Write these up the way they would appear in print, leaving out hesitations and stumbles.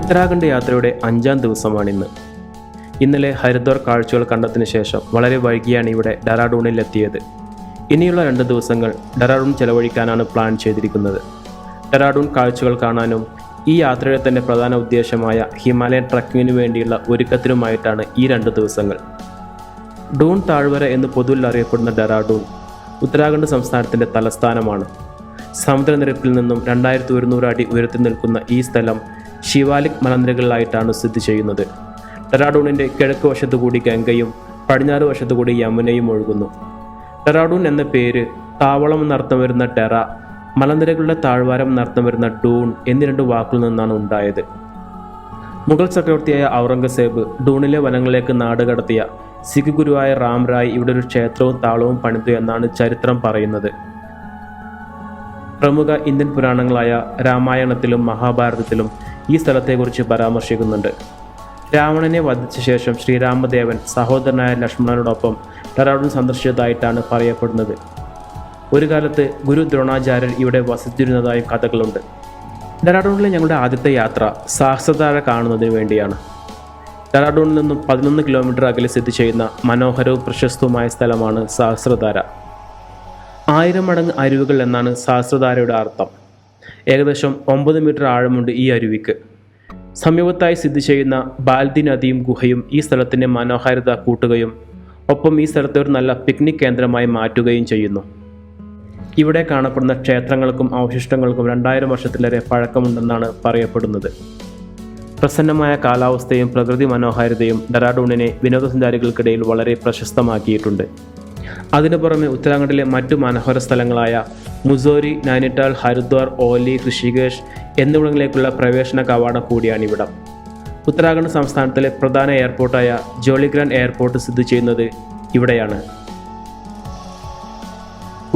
ഉത്തരാഖണ്ഡ് യാത്രയുടെ 5ാം ദിവസമാണിന്ന്. ഇന്നലെ ഹരിദ്വാർ കാഴ്ചകൾ കണ്ടതിന് ശേഷം വളരെ വൈകിയാണ് ഇവിടെ ഡെറാഡൂണിൽ എത്തിയത്. ഇനിയുള്ള 2 ദിവസങ്ങൾ ഡെറാഡൂൺ ചെലവഴിക്കാനാണ് പ്ലാൻ ചെയ്തിരിക്കുന്നത്. ഡെറാഡൂൺ കാഴ്ചകൾ കാണാനും ഈ യാത്രയുടെ തന്നെ പ്രധാന ഉദ്ദേശമായ ഹിമാലയൻ ട്രക്കിങ്ങിനു വേണ്ടിയുള്ള ഒരുക്കത്തിനുമായിട്ടാണ് ഈ 2 ദിവസങ്ങൾ. ഡൂൺ താഴ്വര എന്ന് പൊതുവിൽ അറിയപ്പെടുന്ന ഡെറാഡൂൺ ഉത്തരാഖണ്ഡ് സംസ്ഥാനത്തിൻ്റെ തലസ്ഥാനമാണ്. സമുദ്രനിരപ്പിൽ നിന്നും 2100 അടി ഉയരത്തിൽ നിൽക്കുന്ന ഈ സ്ഥലം ശിവാലിക് മലനിരകളിലായിട്ടാണ് സ്ഥിതി ചെയ്യുന്നത്. ഡെറാഡൂണിൻ്റെ കിഴക്ക് വശത്തുകൂടി ഗംഗയും പടിഞ്ഞാറ് വശത്തുകൂടി യമുനയും ഒഴുകുന്നു. ഡെറാഡൂൺ എന്ന പേര് താവളം എന്നർത്ഥം വരുന്ന ഡെറ, മലനിരകളുടെ താഴ്വാരം എന്നർത്ഥം വരുന്ന ഡൂൺ എന്നീ 2 വാക്കുകളിൽ നിന്നാണ് ഉണ്ടായത്. മുഗൾ ചക്രവർത്തിയായ ഔറംഗസേബ് ഡൂണിലെ വനങ്ങളിലേക്ക് നാടുകടത്തിയ സിഖ് ഗുരുവായ റാം റായ് ഇവിടെ ഒരു ക്ഷേത്രവും താളവും പണിതു എന്നാണ് ചരിത്രം പറയുന്നത്. പ്രമുഖ ഇന്ത്യൻ പുരാണങ്ങളായ രാമായണത്തിലും മഹാഭാരതത്തിലും ഈ സ്ഥലത്തെക്കുറിച്ച് പരാമർശിക്കുന്നുണ്ട്. രാവണനെ വധിച്ച ശേഷം ശ്രീരാമദേവൻ സഹോദരനായ ലക്ഷ്മണനോടൊപ്പം ഡെറാഡൂൺ സന്ദർശിച്ചതായിട്ടാണ് പറയപ്പെടുന്നത്. ഒരു കാലത്ത് ഗുരു ദ്രോണാചാര്യർ ഇവിടെ വസിച്ചിരുന്നതായും കഥകളുണ്ട്. ഡെറാഡൂണിലെ ഞങ്ങളുടെ ആദ്യത്തെ യാത്ര സഹസ്രധാര കാണുന്നതിന് വേണ്ടിയാണ്. ഡെറാഡൂണിൽ നിന്നും 11 കിലോമീറ്റർ അകലെ സ്ഥിതി ചെയ്യുന്ന മനോഹരവും പ്രശസ്തവുമായ സ്ഥലമാണ് സഹസ്രധാര. 1000 മടങ്ങ് അരുവികൾ എന്നാണ് സഹസ്രധാരയുടെ അർത്ഥം. ഏകദേശം 9 മീറ്റർ ആഴമുണ്ട് ഈ അരുവിക്ക്. സമീപത്തായി സ്ഥിതി ചെയ്യുന്ന ബാൽദി നദിയും ഗുഹയും ഈ സ്ഥലത്തിൻ്റെ മനോഹാരിത കൂട്ടുകയും ഒപ്പം ഈ സ്ഥലത്തെ ഒരു നല്ല പിക്നിക് കേന്ദ്രമായി മാറ്റുകയും ചെയ്യുന്നു. ഇവിടെ കാണപ്പെടുന്ന ക്ഷേത്രങ്ങൾക്കും അവശിഷ്ടങ്ങൾക്കും 2000 വർഷത്തിലേറെ പഴക്കമുണ്ടെന്നാണ് പറയപ്പെടുന്നത്. പ്രസന്നമായ കാലാവസ്ഥയും പ്രകൃതി മനോഹാരിതയും ഡെറാഡൂണിനെ വിനോദസഞ്ചാരികൾക്കിടയിൽ വളരെ പ്രശസ്തമാക്കിയിട്ടുണ്ട്. അതിനു പുറമെ ഉത്തരാഖണ്ഡിലെ മറ്റു മനോഹര സ്ഥലങ്ങളായ മുസോരി, നൈനിറ്റാൾ, ഹരിദ്വാർ, ഓലി, ഋഷികേശ് എന്നിവിടങ്ങളിലേക്കുള്ള പ്രവേശന കവാടം കൂടിയാണിവിടം. ഉത്തരാഖണ്ഡ് സംസ്ഥാനത്തിലെ പ്രധാന എയർപോർട്ടായ ജോളിഗ്രാൻഡ് എയർപോർട്ട് സ്ഥിതി ചെയ്യുന്നത് ഇവിടെയാണ്.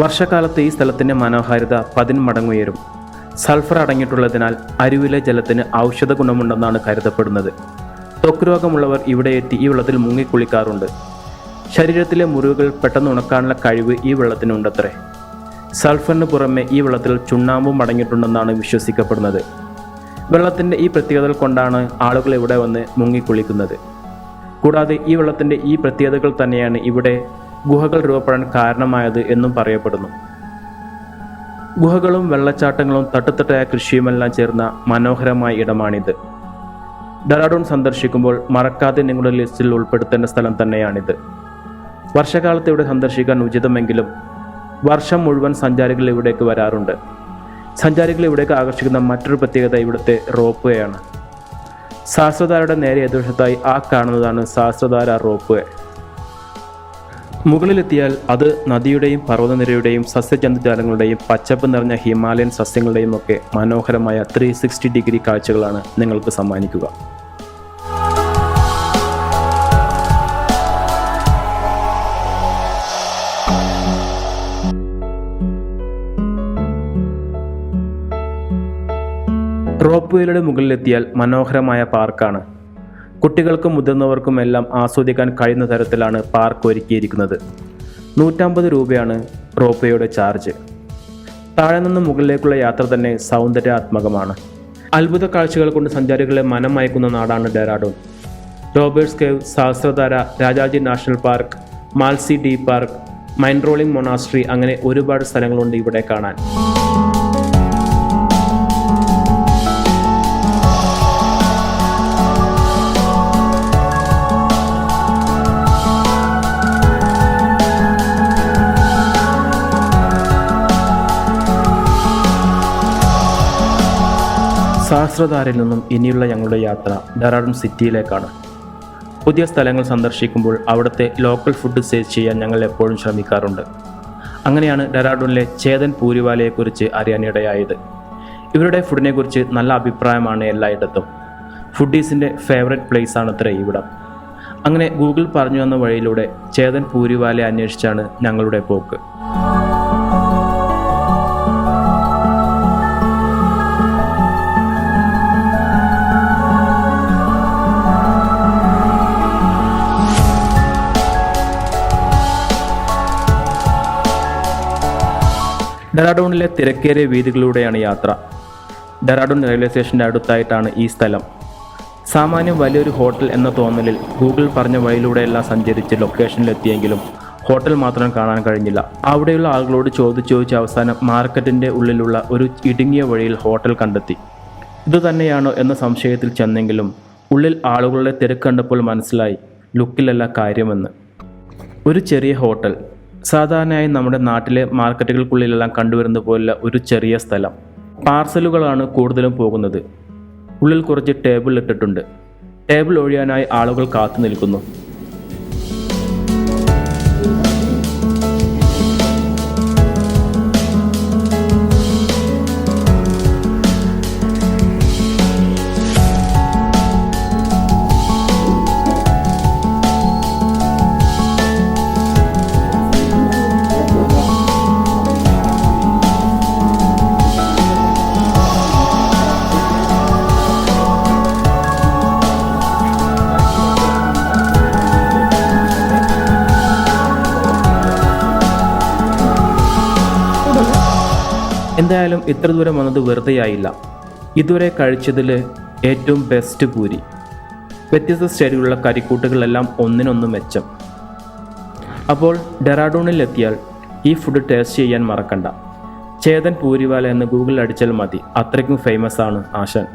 വർഷക്കാലത്ത് ഈ സ്ഥലത്തിൻ്റെ മനോഹാരിത 10 മടങ്ങുയരും. സൾഫർ അടങ്ങിയിട്ടുള്ളതിനാൽ അരുവിലെ ജലത്തിന് ഔഷധ ഗുണമുണ്ടെന്നാണ് കരുതപ്പെടുന്നത്. ത്വക്ക് രോഗമുള്ളവർ ഇവിടെ എത്തി ഈ വെള്ളത്തിൽ മുങ്ങിക്കുളിക്കാറുണ്ട്. ശരീരത്തിലെ മുറിവുകൾ പെട്ടെന്ന് ഉണക്കാനുള്ള കഴിവ് ഈ വെള്ളത്തിനുണ്ടത്രേ. സൾഫറിന് പുറമെ ഈ വെള്ളത്തിൽ ചുണ്ണാമ്പും അടങ്ങിയിട്ടുണ്ടെന്നാണ് വിശ്വസിക്കപ്പെടുന്നത്. വെള്ളത്തിൻ്റെ ഈ പ്രത്യേകതകൾ കൊണ്ടാണ് ആളുകൾ ഇവിടെ വന്ന് മുങ്ങിക്കുളിക്കുന്നത്. കൂടാതെ ഈ വെള്ളത്തിൻ്റെ ഈ പ്രത്യേകതകൾ തന്നെയാണ് ഇവിടെ ഗുഹകൾ രൂപപ്പെടാൻ കാരണമായത് എന്നും പറയപ്പെടുന്നു. ഗുഹകളും വെള്ളച്ചാട്ടങ്ങളും തട്ടുതട്ടായ കൃഷിയുമെല്ലാം ചേർന്ന മനോഹരമായ ഇടമാണിത്. ഡെറാഡൂൺ സന്ദർശിക്കുമ്പോൾ മറക്കാതെ നിങ്ങളുടെ ലിസ്റ്റിൽ ഉൾപ്പെടുത്തേണ്ട സ്ഥലം തന്നെയാണിത്. വർഷകാലത്ത് ഇവിടെ സന്ദർശിക്കാൻ ഉചിതമെങ്കിലും വർഷം മുഴുവൻ സഞ്ചാരികൾ ഇവിടേക്ക് വരാറുണ്ട്. സഞ്ചാരികൾ ഇവിടേക്ക് ആകർഷിക്കുന്ന മറ്റൊരു പ്രത്യേകത ഇവിടുത്തെ റോപ്പ് വേ ആണ്. സഹസ്രധാരയുടെ നേരെ എതിർവശത്തായി ആ കാണുന്നതാണ് സഹസ്രധാര റോപ്പ് വേ. മുകളിലെത്തിയാൽ അത് നദിയുടെയും പർവ്വതനിരയുടെയും സസ്യജന്തുജാലങ്ങളുടെയും പച്ചപ്പ് നിറഞ്ഞ ഹിമാലയൻ സസ്യങ്ങളുടെയും ഒക്കെ മനോഹരമായ 360 ഡിഗ്രി കാഴ്ചകളാണ് നിങ്ങൾക്ക് സമ്മാനിക്കുക. റോപ്പ് വേയുടെ മുകളിലെത്തിയാൽ മനോഹരമായ പാർക്കാണ്. കുട്ടികൾക്കും മുതിർന്നവർക്കും എല്ലാം ആസ്വദിക്കാൻ കഴിയുന്ന തരത്തിലാണ് പാർക്ക് ഒരുക്കിയിരിക്കുന്നത്. 150 രൂപയാണ് റോപ്പ് വേയുടെ ചാർജ്. താഴെ നിന്ന് മുകളിലേക്കുള്ള യാത്ര തന്നെ സൗന്ദര്യാത്മകമാണ്. അത്ഭുത കാഴ്ചകൾ കൊണ്ട് സഞ്ചാരികളെ മനം മയക്കുന്ന നാടാണ് Dehradun. Robbers cave, Sahastradhara, Rajaji national park, Malsi deer park, Mindrolling monastery, അങ്ങനെ ഒരുപാട് സ്ഥലങ്ങളുണ്ട് ഇവിടെ കാണാൻ. സഹസ്രധാരയിൽ നിന്നും ഇനിയുള്ള ഞങ്ങളുടെ യാത്ര ഡെറാഡൂൺ സിറ്റിയിലേക്കാണ്. പുതിയ സ്ഥലങ്ങൾ സന്ദർശിക്കുമ്പോൾ അവിടുത്തെ ലോക്കൽ ഫുഡ് ടേസ്റ്റ് ചെയ്യാൻ ഞങ്ങൾ എപ്പോഴും ശ്രമിക്കാറുണ്ട്. അങ്ങനെയാണ് ഡെറാഡൂണിലെ ചേതൻ പൂരിവാലയെക്കുറിച്ച് അറിയാനിടയായത്. ഇവരുടെ ഫുഡിനെക്കുറിച്ച് നല്ല അഭിപ്രായമാണ് എല്ലായിടത്തും. ഫുഡീസിൻ്റെ ഫേവറേറ്റ് പ്ലേസ് ആണത്രേ ഇവിടം. അങ്ങനെ ഗൂഗിൾ പറഞ്ഞു വന്ന വഴിയിലൂടെ ചേതൻ പൂരിവാലയെ അന്വേഷിച്ചാണ് ഞങ്ങളുടെ പോക്ക്. ഡെറാഡൂണിലെ തിരക്കേറിയ വീതികളിലൂടെയാണ് യാത്ര. ഡെറാഡൂൺ റെയിൽവേ സ്റ്റേഷൻ്റെ അടുത്തായിട്ടാണ് ഈ സ്ഥലം. സാമാന്യം വലിയൊരു ഹോട്ടൽ എന്ന തോന്നലിൽ ഗൂഗിൾ പറഞ്ഞ വഴിയിലൂടെയെല്ലാം സഞ്ചരിച്ച് ലൊക്കേഷനിലെത്തിയെങ്കിലും ഹോട്ടൽ മാത്രം കാണാൻ കഴിഞ്ഞില്ല. അവിടെയുള്ള ആളുകളോട് ചോദിച്ച് അവസാനം മാർക്കറ്റിൻ്റെ ഉള്ളിലുള്ള ഒരു ഇടുങ്ങിയ വഴിയിൽ ഹോട്ടൽ കണ്ടെത്തി. ഇതുതന്നെയാണോ എന്ന സംശയത്തിൽ ചെന്നെങ്കിലും ഉള്ളിൽ ആളുകളുടെ തിരക്ക് കണ്ടപ്പോൾ മനസ്സിലായി ലുക്കിലല്ല കാര്യമെന്ന്. ഒരു ചെറിയ ഹോട്ടൽ, സാധാരണയായി നമ്മുടെ നാട്ടിലെ മാർക്കറ്റുകൾക്കുള്ളിലെല്ലാം കണ്ടുവരുന്ന പോലുള്ള ഒരു ചെറിയ സ്ഥലം. പാർസലുകളാണ് കൂടുതലും പോകുന്നത്. ഉള്ളിൽ കുറച്ച് ടേബിൾ ഇട്ടിട്ടുണ്ട്. ടേബിൾ ഒഴിയാനായി ആളുകൾ കാത്തു നിൽക്കുന്നു. എന്തായാലും ഇത്ര ദൂരം വന്നത് വെറുതെയായില്ല. ഇതുവരെ കഴിച്ചതിൽ ഏറ്റവും ബെസ്റ്റ് പൂരി. വ്യത്യസ്ത സ്റ്റൈലിലുള്ള കരിക്കൂട്ടുകളെല്ലാം ഒന്നിനൊന്ന് മെച്ചം. അപ്പോൾ ഡെറാഡൂണിലെത്തിയാൽ ഈ ഫുഡ് ടേസ്റ്റ് ചെയ്യാൻ മറക്കണ്ട. ചേതൻ പൂരിവാല എന്ന് ഗൂഗിളിൽ അടിച്ചാൽ മതി, അത്രയ്ക്കും ഫേമസ് ആണ് ആശാൻ.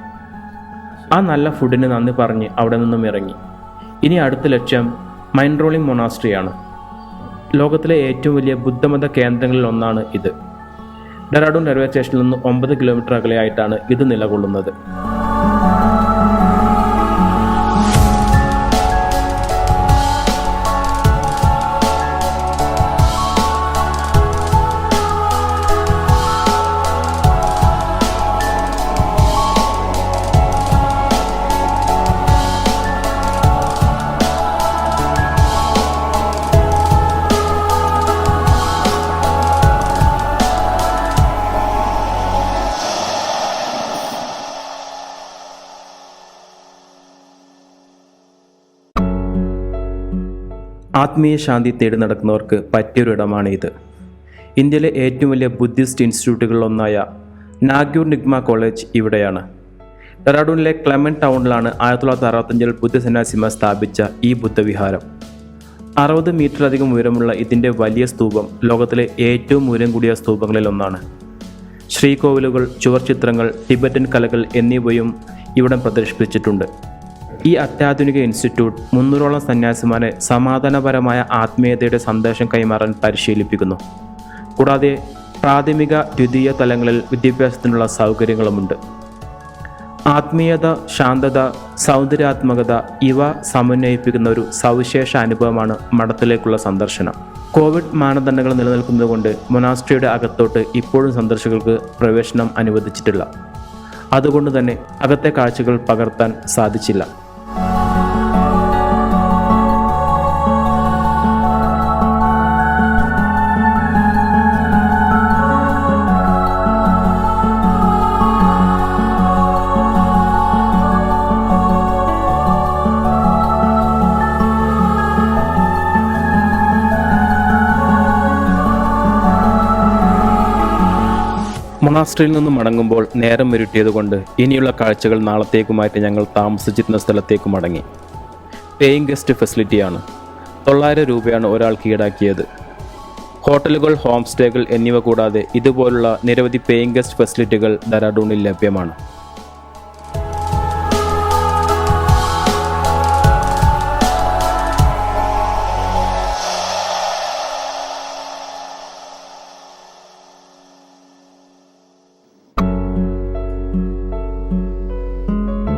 ആ നല്ല ഫുഡിന് നന്ദി പറഞ്ഞ് അവിടെ നിന്നും ഇറങ്ങി. ഇനി അടുത്ത ലക്ഷ്യം മൈൻഡ്രോളിംഗ് മൊനാസ്ട്രിയാണ്. ലോകത്തിലെ ഏറ്റവും വലിയ ബുദ്ധമത കേന്ദ്രങ്ങളിൽ ഒന്നാണ് ഇത്. ഡെറാഡൂൺ റെയിൽവേ സ്റ്റേഷനിൽ നിന്ന് 9 കിലോമീറ്റർ അകലെയായിട്ടാണ് ഇത് നിലകൊള്ളുന്നത്. ആത്മീയ ശാന്തി തേടി നടക്കുന്നവർക്ക് പറ്റിയൊരിടമാണ് ഇത്. ഇന്ത്യയിലെ ഏറ്റവും വലിയ ബുദ്ധിസ്റ്റ് ഇൻസ്റ്റിറ്റ്യൂട്ടുകളിലൊന്നായ നാഗ്യൂർ നിഗ്മ കോളേജ് ഇവിടെയാണ്. ഡെറാഡൂണിലെ ക്ലെമന്റ് ടൗണിലാണ് 1965 ബുദ്ധസന്യാസിമാർ സ്ഥാപിച്ച ഈ ബുദ്ധവിഹാരം. 60 മീറ്ററിലധികം ഉയരമുള്ള ഇതിൻ്റെ വലിയ സ്തൂപം ലോകത്തിലെ ഏറ്റവും ഉയരം കൂടിയ സ്തൂപങ്ങളിലൊന്നാണ്. ശ്രീകോവിലുകൾ, ചുവർച്ചിത്രങ്ങൾ, ടിബറ്റൻ കലകൾ എന്നിവയും ഇവിടം പ്രദർശിപ്പിച്ചിട്ടുണ്ട്. ഈ അത്യാധുനിക ഇൻസ്റ്റിറ്റ്യൂട്ട് 300ഓളം സന്യാസിമാരെ സമാധാനപരമായ ആത്മീയതയുടെ സന്ദേശം കൈമാറാൻ പരിശീലിപ്പിക്കുന്നു. കൂടാതെ പ്രാഥമിക, ദ്വിതീയ തലങ്ങളിൽ വിദ്യാഭ്യാസത്തിനുള്ള സൗകര്യങ്ങളുമുണ്ട്. ആത്മീയത, ശാന്തത, സൗന്ദര്യാത്മകത ഇവ സമന്വയിപ്പിക്കുന്ന ഒരു സവിശേഷ അനുഭവമാണ് മഠത്തിലേക്കുള്ള സന്ദർശനം. കോവിഡ് മാനദണ്ഡങ്ങൾ നിലനിൽക്കുന്നതുകൊണ്ട് മൊനാസ്ട്രിയുടെ അകത്തോട്ട് ഇപ്പോഴും സന്ദർശകർക്ക് പ്രവേശനം അനുവദിച്ചിട്ടില്ല. അതുകൊണ്ട് തന്നെ അകത്തെ കാഴ്ചകൾ പകർത്താൻ സാധിച്ചില്ല. മൊനാസ്ട്രിയിൽ നിന്ന് മടങ്ങുമ്പോൾ നേരം ഇരുട്ടിയതുകൊണ്ട് ഇനിയുള്ള കാഴ്ചകൾ നാളത്തേക്കുമായിട്ട് ഞങ്ങൾ താമസിച്ചിരുന്ന സ്ഥലത്തേക്ക് മടങ്ങി. Paying guest ഫെസിലിറ്റിയാണ്. 900 രൂപയാണ് ഒരാൾക്ക് ഈടാക്കിയത്. ഹോട്ടലുകൾ, ഹോം സ്റ്റേകൾ എന്നിവ കൂടാതെ ഇതുപോലുള്ള നിരവധി പേയിങ് ഗസ്റ്റ് ഫെസിലിറ്റികൾ ഡെറാഡൂണിൽ ലഭ്യമാണ്.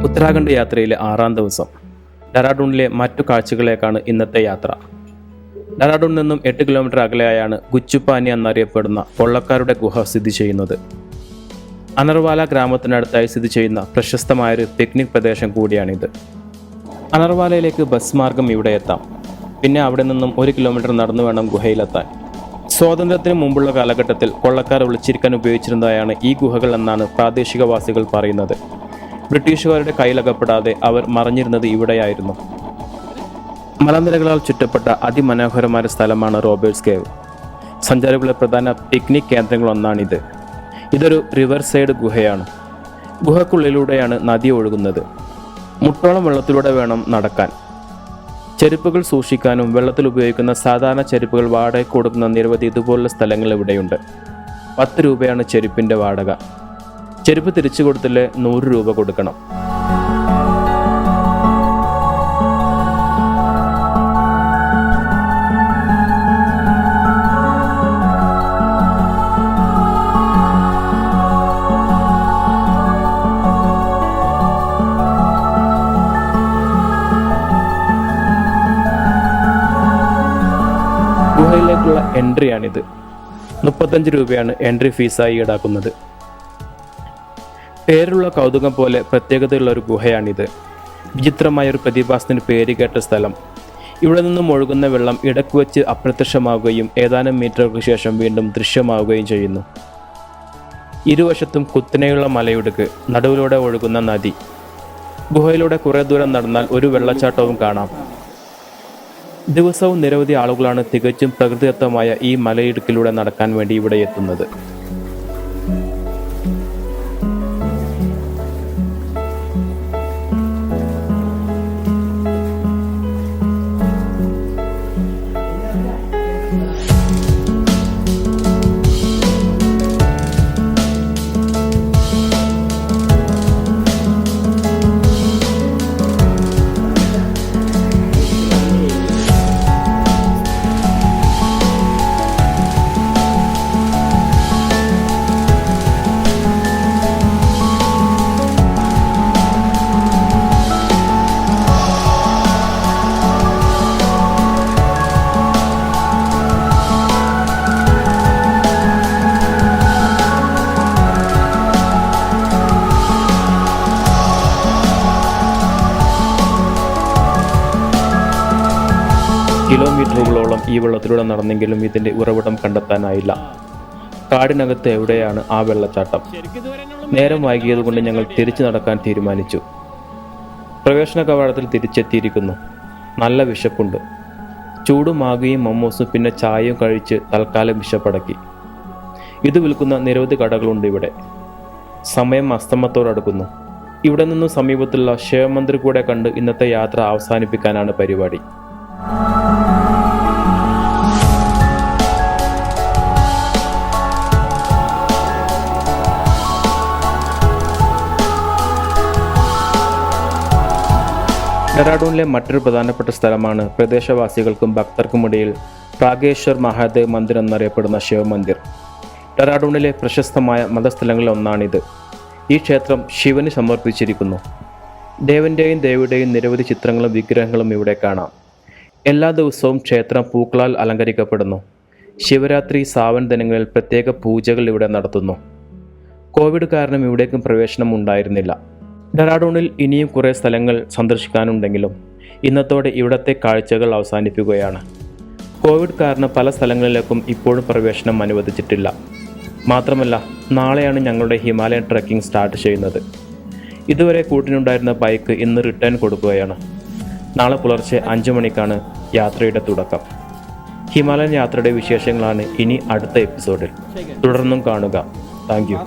ഉത്തരാഖണ്ഡ് യാത്രയിലെ 6ാം ദിവസം. ഡെറാഡൂണിലെ മറ്റു കാഴ്ചകളിലേക്കാണ് ഇന്നത്തെ യാത്ര. ഡെറാഡൂണിൽ നിന്നും 8 കിലോമീറ്റർ അകലെയായാണ് ഗുച്ചുപ്പാനി എന്നറിയപ്പെടുന്ന കൊള്ളക്കാരുടെ ഗുഹ സ്ഥിതി ചെയ്യുന്നത്. അനർവാല ഗ്രാമത്തിനടുത്തായി സ്ഥിതി ചെയ്യുന്ന പ്രശസ്തമായൊരു പിക്നിക് പ്രദേശം കൂടിയാണിത്. അനർവാലയിലേക്ക് ബസ് മാർഗം ഇവിടെ എത്താം. പിന്നെ അവിടെ നിന്നും 1 കിലോമീറ്റർ നടന്നു വേണം ഗുഹയിലെത്താൻ. സ്വാതന്ത്ര്യത്തിന് മുമ്പുള്ള കാലഘട്ടത്തിൽ കൊള്ളക്കാർ ഒളിച്ചിരിക്കാൻ ഉപയോഗിച്ചിരുന്നതായാണ് ഈ ഗുഹകൾ എന്നാണ് പ്രാദേശികവാസികൾ പറയുന്നത്. ബ്രിട്ടീഷുകാരുടെ കയ്യിലകപ്പെടാതെ അവർ മറഞ്ഞിരുന്നത് ഇവിടെയായിരുന്നു. മലനിരകളാൽ ചുറ്റപ്പെട്ട അതിമനോഹരമായ സ്ഥലമാണ് റോബേഴ്സ് കേവ്. സഞ്ചാരികളുടെ പ്രധാന പിക്നിക് കേന്ദ്രങ്ങളൊന്നാണിത്. ഇതൊരു റിവർ സൈഡ് ഗുഹയാണ്. ഗുഹക്കുള്ളിലൂടെയാണ് നദി ഒഴുകുന്നത്. മുട്ടോളം വെള്ളത്തിലൂടെ വേണം നടക്കാൻ. ചെരുപ്പുകൾ സൂക്ഷിക്കാനും വെള്ളത്തിൽ ഉപയോഗിക്കുന്ന സാധാരണ ചെരുപ്പുകൾ വാടകയ്ക്ക് കൊടുക്കുന്ന നിരവധി ഇതുപോലുള്ള സ്ഥലങ്ങൾ ഇവിടെയുണ്ട്. 10 രൂപയാണ് ചെരുപ്പിൻ്റെ വാടക. ചെരുപ്പ് തിരിച്ചു കൊടുത്തില്ലേ 100 രൂപ കൊടുക്കണം. ഗുഹയിലേക്കുള്ള എൻട്രിയാണിത്. 35 രൂപയാണ് എൻട്രി ഫീസായി ഈടാക്കുന്നത്. പേരുള്ള കൗതുകം പോലെ പ്രത്യേകതയുള്ള ഒരു ഗുഹയാണിത്. വിചിത്രമായൊരു പ്രതിഭാസത്തിന് പേരുകേട്ട സ്ഥലം. ഇവിടെ നിന്നും ഒഴുകുന്ന വെള്ളം ഇടയ്ക്ക് വെച്ച് അപ്രത്യക്ഷമാവുകയും ഏതാനും മീറ്ററുകൾക്ക് ശേഷം വീണ്ടും ദൃശ്യമാവുകയും ചെയ്യുന്നു. ഇരുവശത്തും കുത്തനെയുള്ള മലയിടുക്ക്, നടുവിലൂടെ ഒഴുകുന്ന നദി. ഗുഹയിലൂടെ കുറേ ദൂരം നടന്നാൽ ഒരു വെള്ളച്ചാട്ടവും കാണാം. ദിവസവും നിരവധി ആളുകളാണ് തികച്ചും പ്രകൃതിദത്തമായ ഈ മലയിടുക്കിലൂടെ നടക്കാൻ വേണ്ടി ഇവിടെ എത്തുന്നത്. കിലോമീറ്ററുകളോളം ഈ വെള്ളത്തിലൂടെ നടന്നെങ്കിലും ഇതിൻ്റെ ഉറവിടം കണ്ടെത്താനായില്ല. കാടിനകത്ത് എവിടെയാണ് ആ വെള്ളച്ചാട്ടം? നേരം വൈകിയതുകൊണ്ട് ഞങ്ങൾ തിരിച്ചു നടക്കാൻ തീരുമാനിച്ചു. പ്രവേശന കവാടത്തിൽ തിരിച്ചെത്തിയിരിക്കുന്നു. നല്ല വിശപ്പുണ്ട്. ചൂടും മാഗിയും മമ്മൂസും പിന്നെ ചായയും കഴിച്ച് തൽക്കാലം വിശപ്പടക്കി. ഇത് വിൽക്കുന്ന നിരവധി കടകളുണ്ട് ഇവിടെ. സമയം അസ്തമത്തോടടുക്കുന്നു. ഇവിടെ നിന്നും സമീപത്തുള്ള ശിവ മന്ദിർ കൂടെ കണ്ട് ഇന്നത്തെ യാത്ര അവസാനിപ്പിക്കാനാണ് പരിപാടി. ഡെറാഡൂണിലെ മറ്റൊരു പ്രധാനപ്പെട്ട സ്ഥലമാണ് പ്രദേശവാസികൾക്കും ഭക്തർക്കുമിടയിൽ പ്രാഗേശ്വർ മഹാദേവ് മന്ദിർ എന്നറിയപ്പെടുന്ന ശിവ മന്ദിർ. ഡെറാഡൂണിലെ പ്രശസ്തമായ മതസ്ഥലങ്ങളിൽ ഒന്നാണിത്. ഈ ക്ഷേത്രം ശിവന് സമർപ്പിച്ചിരിക്കുന്നു. ദേവന്റെയും ദേവിയുടെയും നിരവധി ചിത്രങ്ങളും വിഗ്രഹങ്ങളും ഇവിടെ കാണാം. എല്ലാ ദിവസവും ക്ഷേത്രം പൂക്കളാൽ അലങ്കരിക്കപ്പെടുന്നു. ശിവരാത്രി, സാവൻ ദിനങ്ങളിൽ പ്രത്യേക പൂജകൾ ഇവിടെ നടത്തുന്നു. കോവിഡ് കാരണം ഇവിടേക്കും പ്രവേശനം ഉണ്ടായിരുന്നില്ല. ഡെറാഡൂണിൽ ഇനിയും കുറേ സ്ഥലങ്ങൾ സന്ദർശിക്കാനുണ്ടെങ്കിലും ഇന്നത്തോടെ ഇവിടത്തെ കാഴ്ചകൾ അവസാനിപ്പിക്കുകയാണ്. കോവിഡ് കാരണം പല സ്ഥലങ്ങളിലേക്കും ഇപ്പോഴും പ്രവേശനം അനുവദിച്ചിട്ടില്ല. മാത്രമല്ല, നാളെയാണ് ഞങ്ങളുടെ ഹിമാലയൻ ട്രെക്കിംഗ് സ്റ്റാർട്ട് ചെയ്യുന്നത്. ഇതുവരെ കൂട്ടിനുണ്ടായിരുന്ന ബൈക്ക് ഇന്ന് റിട്ടേൺ കൊടുക്കുകയാണ്. നാളെ പുലർച്ചെ 5 മണിക്കാണ് യാത്രയുടെ തുടക്കം. ഹിമാലയൻ യാത്രയുടെ വിശേഷങ്ങളാണ് ഇനി അടുത്ത എപ്പിസോഡിൽ. തുടർന്നും കാണുക. Thank you.